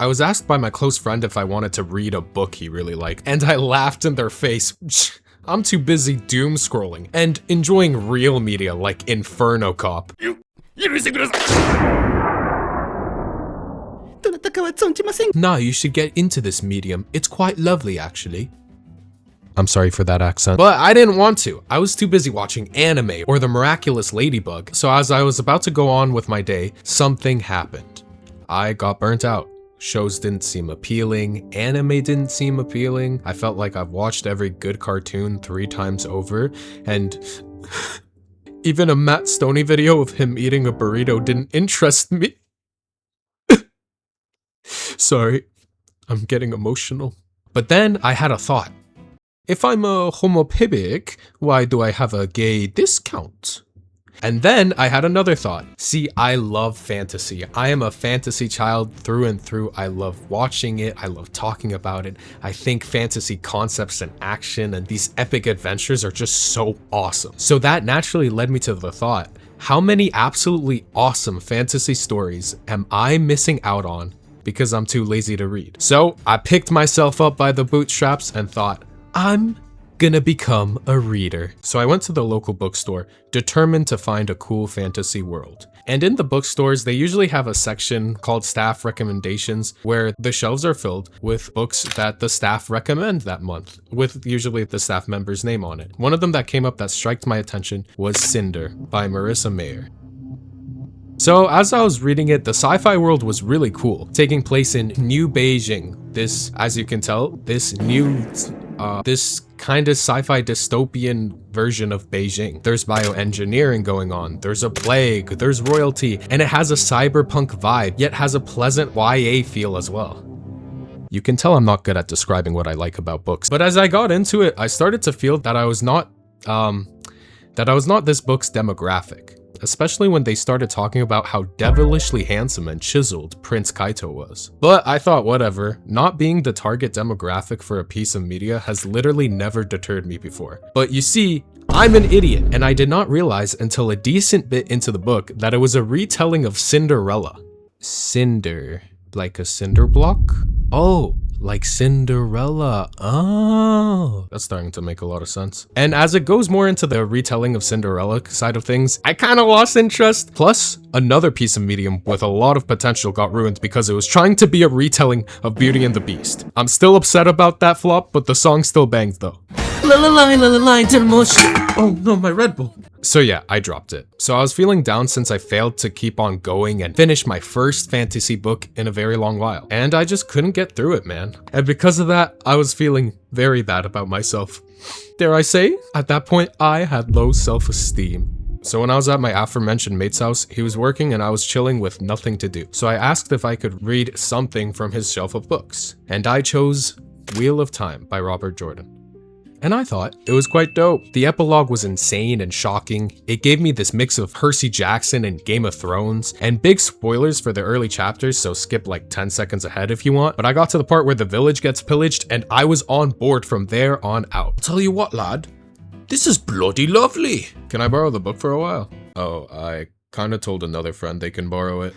I was asked by my close friend if I wanted to read a book he really liked, and I laughed in their face. I'm too busy doom scrolling and enjoying real media like Inferno Cop. Nah, you should get into this medium. It's quite lovely, actually. I'm sorry for that accent. But I didn't want to. I was too busy watching anime or The Miraculous Ladybug. So as I was about to go on with my day, something happened. I got burnt out. Shows didn't seem appealing, anime didn't seem appealing. I felt like I've watched every good cartoon 3 times over, and even a Matt Stoney video of him eating a burrito didn't interest me. Sorry, I'm getting emotional. But then I had a thought. If I'm a homophobic, why do I have a gay discount? And then I had another thought. See, I love fantasy. I am a fantasy child through and through. I love watching it. I love talking about it. I think fantasy concepts and action and these epic adventures are just so awesome. So that naturally led me to the thought, how many absolutely awesome fantasy stories am I missing out on because I'm too lazy to read? So I picked myself up by the bootstraps and thought, I'm gonna become a reader. So I went to the local bookstore, determined to find a cool fantasy world. And in the bookstores, they usually have a section called staff recommendations where the shelves are filled with books that the staff recommend that month, with usually the staff member's name on it. One of them that came up that struck my attention was Cinder by Marissa Mayer. So as I was reading it, the sci-fi world was really cool, taking place in New Beijing. This, as you can tell, this kind of sci-fi dystopian version of Beijing. There's bioengineering going on, there's a plague, there's royalty, and it has a cyberpunk vibe, yet has a pleasant YA feel as well. You can tell I'm not good at describing what I like about books, but as I got into it, I started to feel that I was not this book's demographic. Especially when they started talking about how devilishly handsome and chiseled Prince Kaito was. But I thought whatever, not being the target demographic for a piece of media has literally never deterred me before. But you see, I'm an idiot, and I did not realize until a decent bit into the book that it was a retelling of Cinderella. Cinder, like a cinder block? Oh, like Cinderella. Oh, that's starting to make a lot of sense. And as it goes more into the retelling of Cinderella side of things, I kind of lost interest. Plus, another piece of medium with a lot of potential got ruined because it was trying to be a retelling of Beauty and the Beast. I'm still upset about that flop, but the song still bangs though. Oh no, my Red Bull. So yeah, I dropped it. So I was feeling down since I failed to keep on going and finish my first fantasy book in a very long while. And I just couldn't get through it, man. And because of that, I was feeling very bad about myself. Dare I say, at that point, I had low self-esteem. So when I was at my aforementioned mate's house, he was working and I was chilling with nothing to do. So I asked if I could read something from his shelf of books. And I chose Wheel of Time by Robert Jordan. And I thought it was quite dope. The epilogue was insane and shocking. It gave me this mix of Percy Jackson and Game of Thrones, and big spoilers for the early chapters, so skip like 10 seconds ahead if you want. But I got to the part where the village gets pillaged and I was on board from there on out. Tell you what, lad, this is bloody lovely. Can I borrow the book for a while? Oh, I kinda told another friend they can borrow it.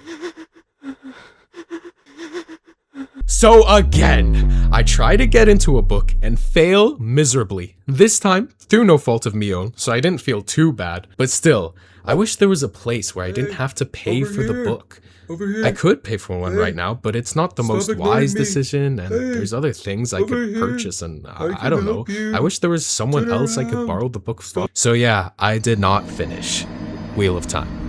So again, I try to get into a book and fail miserably. This time, through no fault of me own, so I didn't feel too bad. But still, I wish there was a place where I didn't have to pay for the book. I could pay for one right now, but it's not the most wise decision, and there's other things I could purchase, and I don't know. I wish there was someone else I could borrow the book from. So yeah, I did not finish Wheel of Time.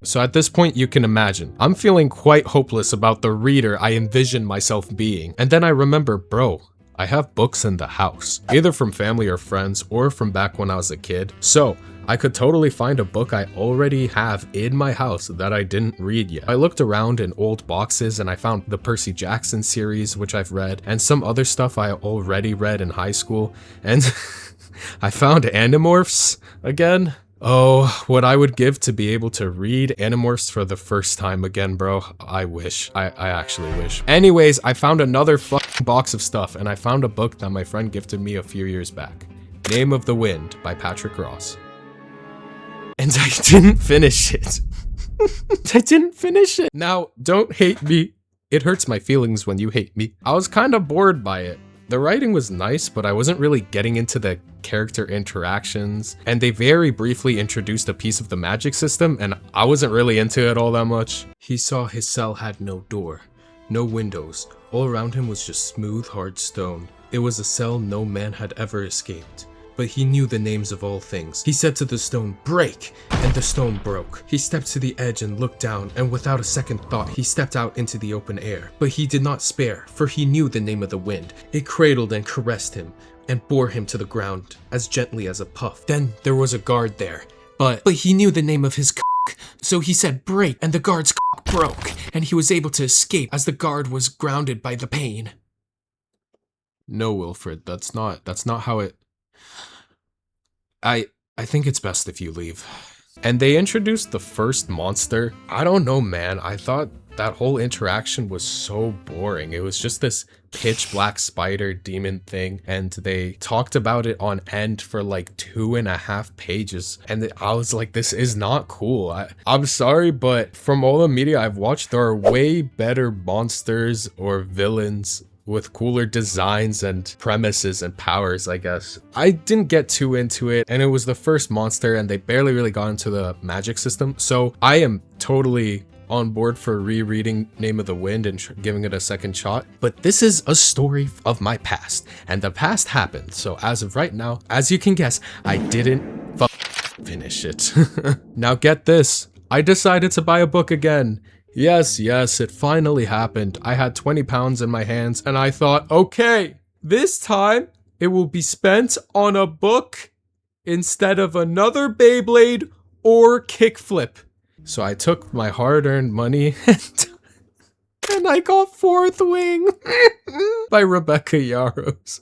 So at this point, you can imagine, I'm feeling quite hopeless about the reader I envision myself being. And then I remember, bro, I have books in the house, either from family or friends, or from back when I was a kid. So I could totally find a book I already have in my house that I didn't read yet. I looked around in old boxes and I found the Percy Jackson series, which I've read, and some other stuff I already read in high school. And I found Animorphs again. Oh, what I would give to be able to read Animorphs for the first time again, bro. I wish. I actually wish. Anyways, I found another fucking box of stuff, and I found a book that my friend gifted me a few years back. Name of the Wind by Patrick Ross. And I didn't finish it. I didn't finish it. Now, don't hate me It hurts my feelings when you hate me. I was kind of bored by it. The writing was nice, but I wasn't really getting into the character interactions, and they very briefly introduced a piece of the magic system, and I wasn't really into it all that much. He saw his cell had no door, no windows. All around him was just smooth, hard stone. It was a cell no man had ever escaped. But he knew the names of all things. He said to the stone, "Break!" and the stone broke. He stepped to the edge and looked down, and without a second thought, he stepped out into the open air. But he did not spare, for he knew the name of the wind. It cradled and caressed him, and bore him to the ground, as gently as a puff. Then there was a guard there, but he knew the name of his cock, so he said, "Break!" and the guard's cock broke, and he was able to escape as the guard was grounded by the pain. No, Wilfred, that's not how it... I think it's best if you leave. And they introduced the first monster. I don't know, man. I thought that whole interaction was so boring. It was just this pitch black spider demon thing, and they talked about it on end for like 2.5 pages. And I was like, this is not cool. I'm sorry, but from all the media I've watched, there are way better monsters or villains with cooler designs and premises and powers, I guess. I didn't get too into it, and it was the first monster, and they barely really got into the magic system, so I am totally on board for rereading Name of the Wind and giving it a second shot. But this is a story of my past, and the past happened, so as of right now, as you can guess, I didn't finish it. Now get this, I decided to buy a book again. Yes, it finally happened. I had £20 in my hands, and I thought, okay, this time it will be spent on a book instead of another Beyblade or kickflip. So I took my hard-earned money and I got Fourth Wing by Rebecca Yarros.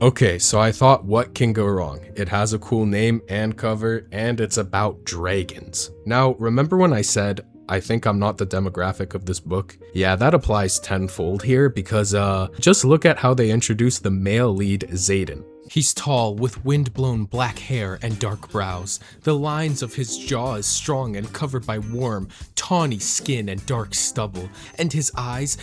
Okay, so I thought, what can go wrong? It has a cool name and cover, and it's about dragons. Now, remember when I said I think I'm not the demographic of this book? Yeah, that applies tenfold here, because just look at how they introduce the male lead, Xaden. He's tall, with wind-blown black hair and dark brows. The lines of his jaw is strong and covered by warm, tawny skin and dark stubble. And his eyes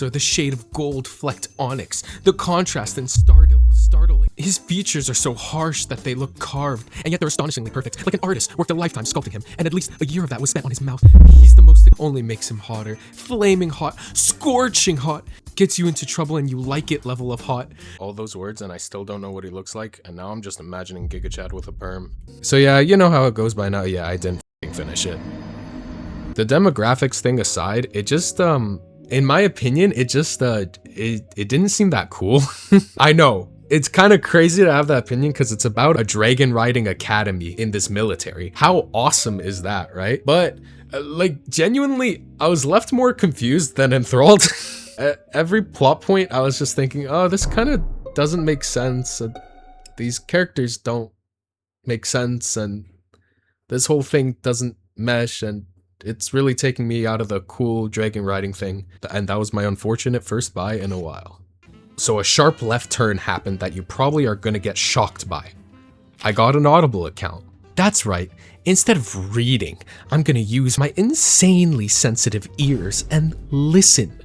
are the shade of gold-flecked onyx. The contrast and startling. His features are so harsh that they look carved, and yet they're astonishingly perfect, like an artist worked a lifetime sculpting him, and at least a year of that was spent on his mouth. He's the most that only makes him hotter, flaming hot, scorching hot, gets you into trouble and you like it level of hot. All those words and I still don't know what he looks like, and now I'm just imagining Giga Chad with a perm. So yeah, you know how it goes by now. Yeah, I didn't finish it. The demographics thing aside, it just in my opinion, it just it didn't seem that cool. I know. It's kind of crazy to have that opinion because it's about a dragon riding academy in this military. How awesome is that, right? But like genuinely, I was left more confused than enthralled. At every plot point, I was just thinking, oh, this kind of doesn't make sense. These characters don't make sense, and this whole thing doesn't mesh, and it's really taking me out of the cool dragon riding thing. And that was my unfortunate first buy in a while. So a sharp left turn happened that you probably are gonna get shocked by. I got an Audible account. That's right, instead of reading, I'm gonna use my insanely sensitive ears and listen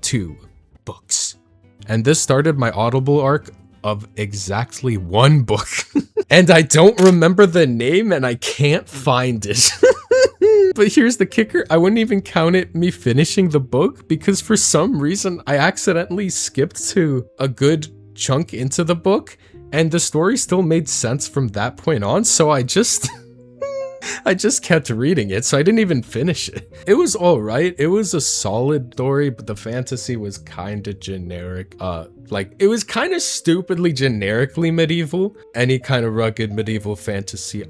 to books. And this started my Audible arc of exactly one book. And I don't remember the name and I can't find it. But here's the kicker, I wouldn't even count it me finishing the book because for some reason I accidentally skipped to a good chunk into the book and the story still made sense from that point on, so I just kept reading it, so I didn't even finish it. It was alright, it was a solid story, but the fantasy was kinda generic. Like, it was kinda stupidly generically medieval. Any kind of rugged medieval fantasy,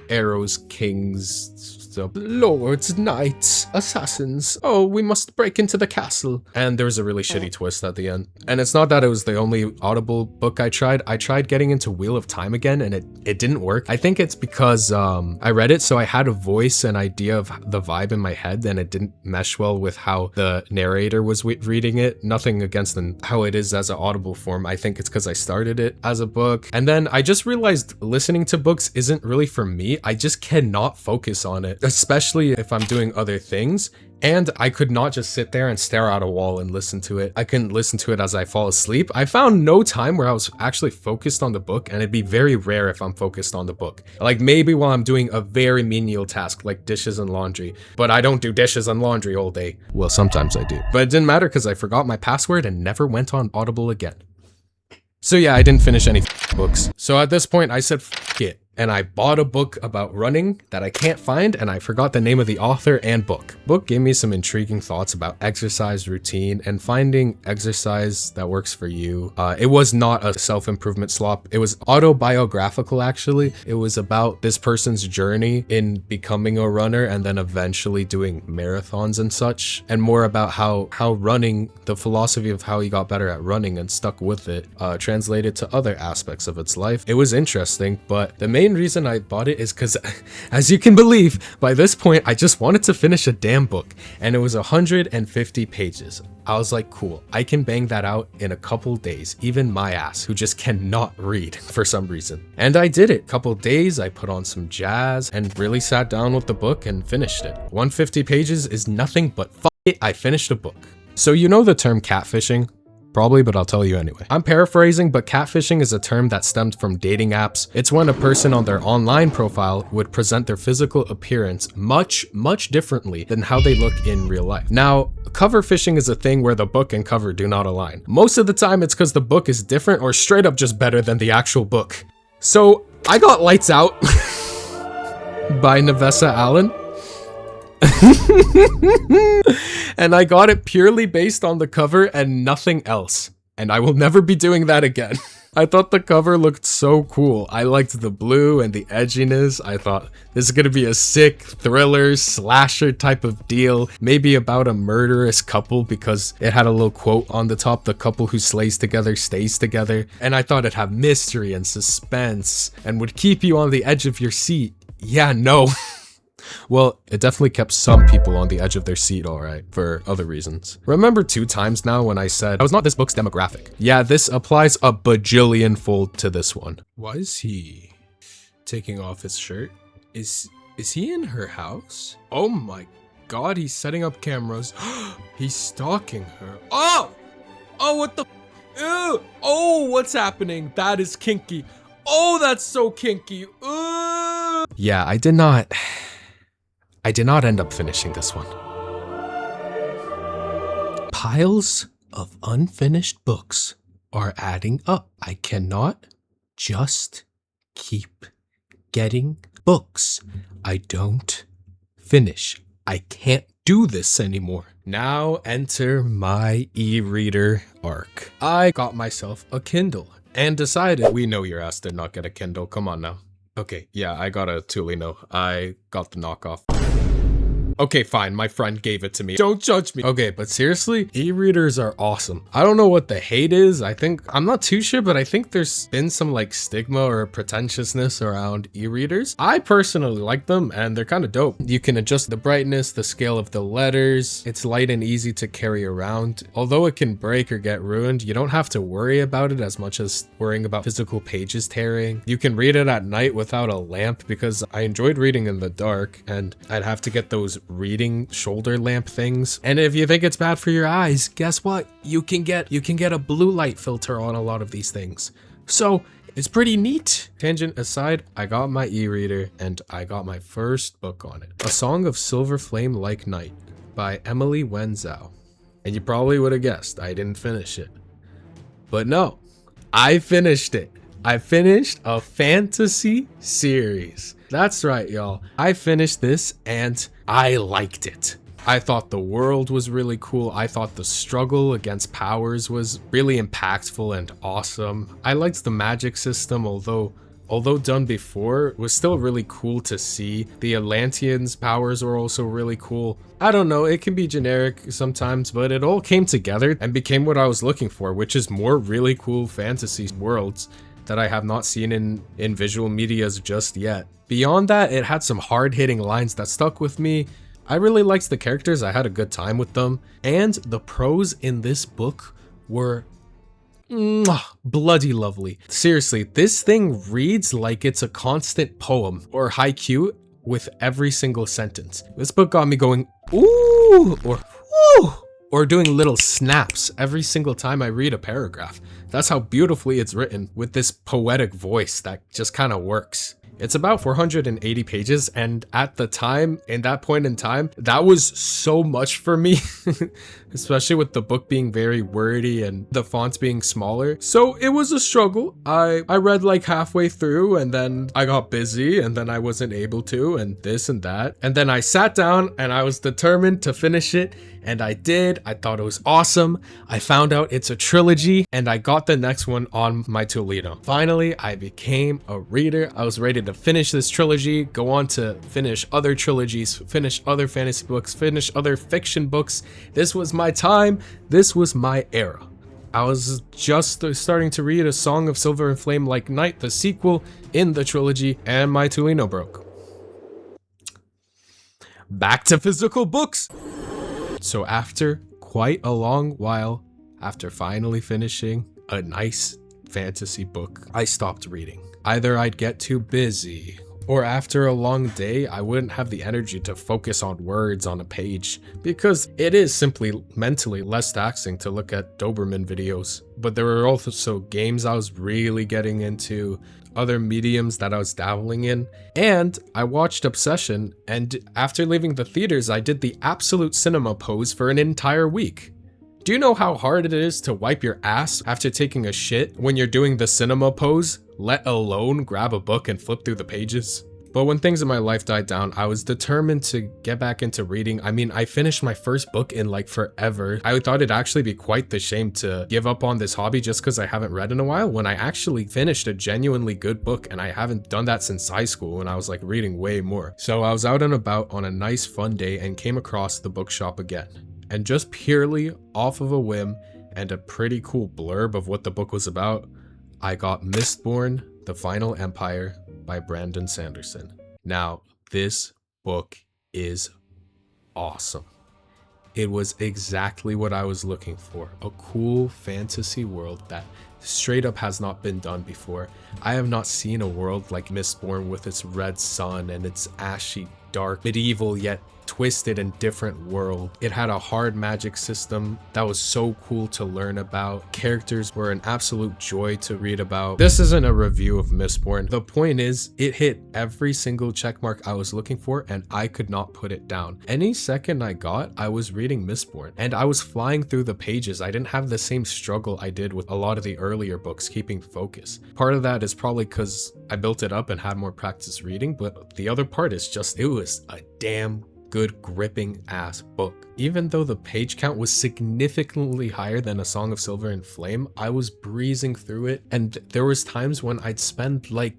arrows, kings, lords, knights, assassins. Oh, we must break into the castle. And there was a really shitty twist at the end. And it's not that it was the only Audible book I tried. I tried getting into Wheel of Time again and it didn't work. I think it's because I read it, so I had a voice and idea of the vibe in my head, and it didn't mesh well with how the narrator was reading it. Nothing against how it is as an Audible form. I think it's because I started it as a book. And then I just realized listening to books isn't really for me. I just cannot focus on it. especially if I'm doing other things. And I could not just sit there and stare at a wall and listen to it. I couldn't listen to it as I fall asleep. I found no time where I was actually focused on the book, and it'd be very rare if I'm focused on the book. Like maybe while I'm doing a very menial task like dishes and laundry, but I don't do dishes and laundry all day. Well, sometimes I do, but it didn't matter because I forgot my password and never went on Audible again. So yeah, I didn't finish any books. So at this point I said f it. And I bought a book about running that I can't find, and I forgot the name of the author and book. Book gave me some intriguing thoughts about exercise routine and finding exercise that works for you. It was not a self-improvement slop. It was autobiographical, actually. It was about this person's journey in becoming a runner and then eventually doing marathons and such, and more about how running, the philosophy of how he got better at running and stuck with it, translated to other aspects of its life. It was interesting, but the main reason I bought it is because, as you can believe, by this point I just wanted to finish a damn book, and it was 150 pages. I was like, cool, I can bang that out in a couple days, even my ass, who just cannot read for some reason. And I did it. Couple days, I put on some jazz and really sat down with the book and finished it. 150 pages is nothing but f it, I finished a book. So you know the term catfishing? Probably, but I'll tell you anyway. I'm paraphrasing, but catfishing is a term that stemmed from dating apps. It's when a person on their online profile would present their physical appearance much differently than how they look in real life. Now, cover fishing is a thing where the book and cover do not align. Most of the time, it's because the book is different or straight up just better than the actual book. So, I got Lights Out by Navessa Allen. And I got it purely based on the cover and nothing else. And I will never be doing that again. I thought the cover looked so cool. I liked the blue and the edginess. I thought this is gonna be a sick thriller slasher type of deal. Maybe about a murderous couple because it had a little quote on the top, the couple who slays together stays together. And I thought it'd have mystery and suspense and would keep you on the edge of your seat. Yeah, no. Well, it definitely kept some people on the edge of their seat, alright, for other reasons. Remember 2 times now when I said I was not this book's demographic? Yeah, this applies a bajillion fold to this one. Why is he taking off his shirt? Is he in her house? Oh my god, he's setting up cameras. He's stalking her. Oh! Oh, what the? Ew! Oh, what's happening? That is kinky. Oh, that's so kinky. Yeah, I did not end up finishing this one. Piles of unfinished books are adding up. I cannot just keep getting books I don't finish. I can't do this anymore. Now enter my e-reader arc. I got myself a Kindle and decided, we know your ass did not get a Kindle, come on now. Okay, yeah, I got a Tulino. I got the knockoff. Okay, fine, my friend gave it to me. Don't judge me. Okay, but seriously, e-readers are awesome. I don't know what the hate is. I'm not too sure, but I think there's been some like stigma or pretentiousness around e-readers. I personally like them and they're kind of dope. You can adjust the brightness, the scale of the letters. It's light and easy to carry around. Although it can break or get ruined, you don't have to worry about it as much as worrying about physical pages tearing. You can read it at night without a lamp because I enjoyed reading in the dark and I'd have to get those reading shoulder lamp things. And if you think it's bad for your eyes, guess what? You can get a blue light filter on a lot of these things. So it's pretty neat. Tangent aside, I got my e-reader and I got my first book on it. A Song of Silver Flame Like Night by Emily Wen Zhao. And you probably would have guessed I didn't finish it. But no, I finished it. I finished a fantasy series. That's right, y'all. I finished this and I liked it. I thought the world was really cool. I thought the struggle against powers was really impactful and awesome. I liked the magic system, although done before, it was still really cool to see. The Atlanteans' powers were also really cool. I don't know, it can be generic sometimes, but it all came together and became what I was looking for, which is more really cool fantasy worlds that I have not seen in visual medias just yet. Beyond that, it had some hard-hitting lines that stuck with me. I really liked the characters, I had a good time with them, and the prose in this book were bloody lovely. Seriously, this thing reads like it's a constant poem or haiku with every single sentence. This book got me going, ooh, or woo, or doing little snaps every single time I read a paragraph. That's how beautifully it's written, with this poetic voice that just kind of works. It's about 480 pages, and at the time, in that point in time, that was so much for me, especially with the book being very wordy and the fonts being smaller. So it was a struggle. I read like halfway through, and then I got busy, and then I wasn't able to, and this and that. And then I sat down and I was determined to finish it, and I did. I thought it was awesome. I found out it's a trilogy, and I got the next one on my Tolino. Finally, I became a reader. I was ready to finish this trilogy, go on to finish other trilogies, finish other fantasy books, finish other fiction books. This was my time. This was my era. I was just starting to read A Song of Silver and Flame Like Night, the sequel in the trilogy, and my Tolino broke. Back to physical books. So after quite a long while, after finally finishing a nice fantasy book, I stopped reading. Either I'd get too busy, or after a long day, I wouldn't have the energy to focus on words on a page, because it is simply mentally less taxing to look at Doberman videos. But there were also games I was really getting into, other mediums that I was dabbling in, and I watched Obsession, and after leaving the theaters, I did the absolute cinema pose for an entire week. Do you know how hard it is to wipe your ass after taking a shit when you're doing the cinema pose, let alone grab a book and flip through the pages? But when things in my life died down, I was determined to get back into reading. I mean, I finished my first book in like forever. I thought it'd actually be quite the shame to give up on this hobby just because I haven't read in a while, when I actually finished a genuinely good book, and I haven't done that since high school when I was like reading way more. So I was out and about on a nice fun day and came across the bookshop again. And just purely off of a whim and a pretty cool blurb of what the book was about, I got Mistborn: The Final Empire by Brandon Sanderson. Now, this book is awesome. It was exactly what I was looking for. A cool fantasy world that straight up has not been done before. I have not seen a world like Mistborn with its red sun and its ashy, dark, medieval yet twisted and different world. It had a hard magic system that was so cool to learn about. Characters were an absolute joy to read about. This isn't a review of Mistborn. The point is, it hit every single checkmark I was looking for, and I could not put it down. Any second I got, I was reading Mistborn, and I was flying through the pages. I didn't have the same struggle I did with a lot of the earlier books keeping focus. Part of that is probably because I built it up and had more practice reading, but the other part is just, it was a damn good gripping ass book. Even though the page count was significantly higher than A Song of Silver and Flame, I was breezing through it, and there was times when I'd spend like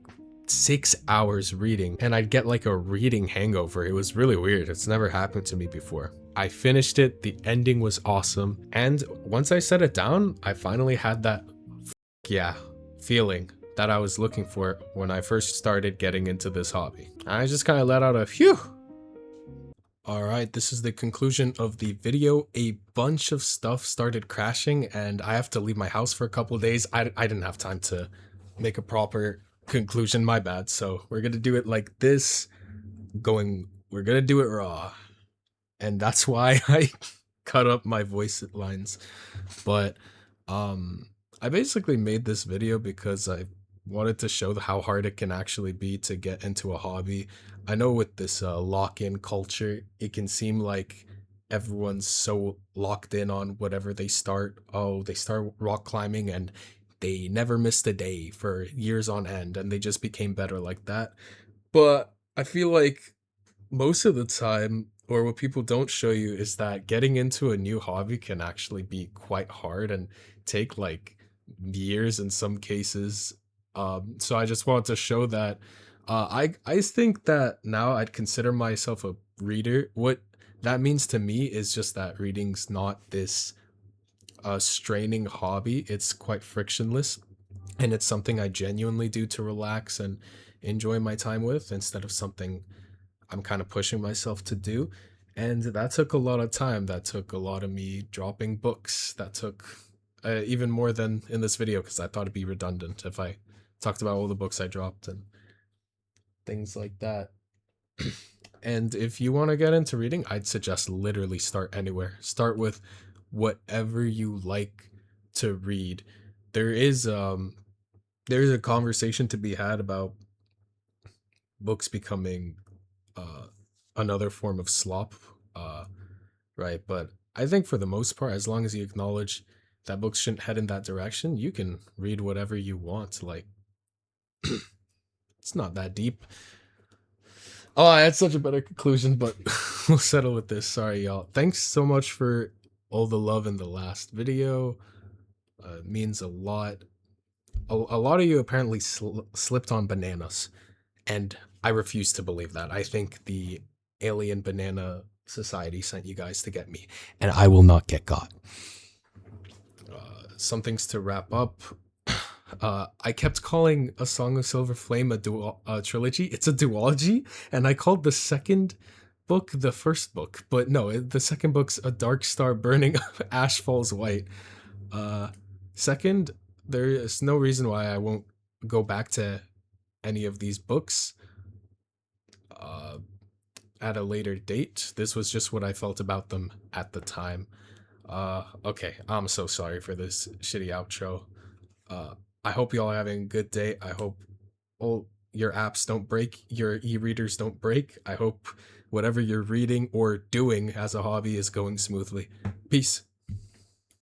6 hours reading and I'd get like a reading hangover. It was really weird. It's never happened to me before. I finished it, the ending was awesome, and once I set it down, I finally had that yeah feeling that I was looking for when I first started getting into this hobby. I just kind of let out a phew. Alright, this is the conclusion of the video. A bunch of stuff started crashing and I have to leave my house for a couple of days. I didn't have time to make a proper conclusion, my bad. So we're gonna do it like this, we're gonna do it raw. And that's why I cut up my voice lines. But I basically made this video because I wanted to show how hard it can actually be to get into a hobby. I know with this lock-in culture, it can seem like everyone's so locked in on whatever they start. Oh, they start rock climbing and they never missed a day for years on end, and they just became better like that. But I feel like most of the time, or what people don't show you, is that getting into a new hobby can actually be quite hard and take like years in some cases. So I just wanted to show that I think that now I'd consider myself a reader. What that means to me is just that reading's not this straining hobby. It's quite frictionless, and it's something I genuinely do to relax and enjoy my time with, instead of something I'm kind of pushing myself to do. And that took a lot of time. That took a lot of me dropping books. That took even more than in this video, because I thought it'd be redundant if I talked about all the books I dropped and things like that. And if you want to get into reading, I'd suggest literally start anywhere. Start with whatever you like to read. There is there's a conversation to be had about books becoming uh another form of slop. Uh right, but I think for the most part, as long as you acknowledge that books shouldn't head in that direction, you can read whatever you want. Like it's not that deep. Oh, I had such a better conclusion, but we'll settle with this. Sorry, y'all. Thanks so much for all the love in the last video. It means a lot. A lot of you apparently slipped on bananas, and I refuse to believe that. I think the alien banana society sent you guys to get me, and I will not get got. Some things to wrap up. I kept calling A Song of Silver Flame a trilogy. It's a duology, and I called the second book the first book, but no, the second book's A Dark Star Burning, Ash Falls White. Uh, Second, there is no reason why I won't go back to any of these books uh, at a later date. This was just what I felt about them at the time. Okay, I'm so sorry for this shitty outro. Uh, I hope y'all are having a good day. I hope all your apps don't break, your e-readers don't break. I hope whatever you're reading or doing as a hobby is going smoothly. Peace.